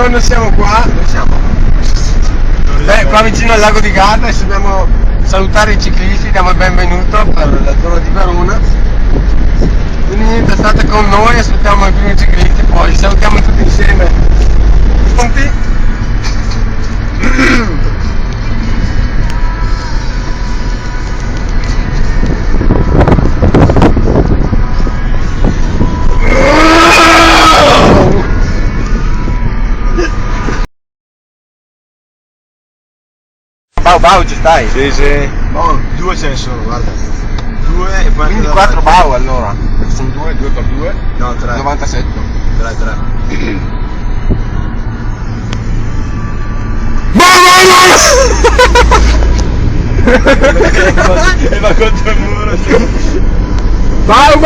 buongiorno, siamo qua. Dove siamo? Beh, qua vicino al lago di Garda e dobbiamo salutare i ciclisti, diamo il benvenuto per la zona di Verona. Quindi niente, state con noi, aspettiamo i primi ciclisti, poi salutiamo tutti insieme. Pronti? Bau, ci stai? Sì, sì. Oh, 2 ce ne sono, guarda. 2 e poi Quindi 4 bau allora. Sono 2 per 2. No, 3. 97. 3. E va contro il muro. Bau!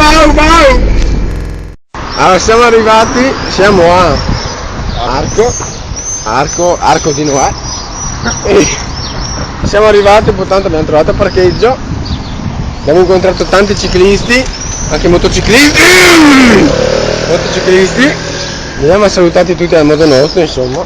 Allora siamo arrivati, siamo a Arco di Noè. E siamo arrivati, portanto abbiamo trovato parcheggio. Abbiamo incontrato tanti ciclisti, anche motociclisti. Li abbiamo salutati tutti al modo nostro, insomma.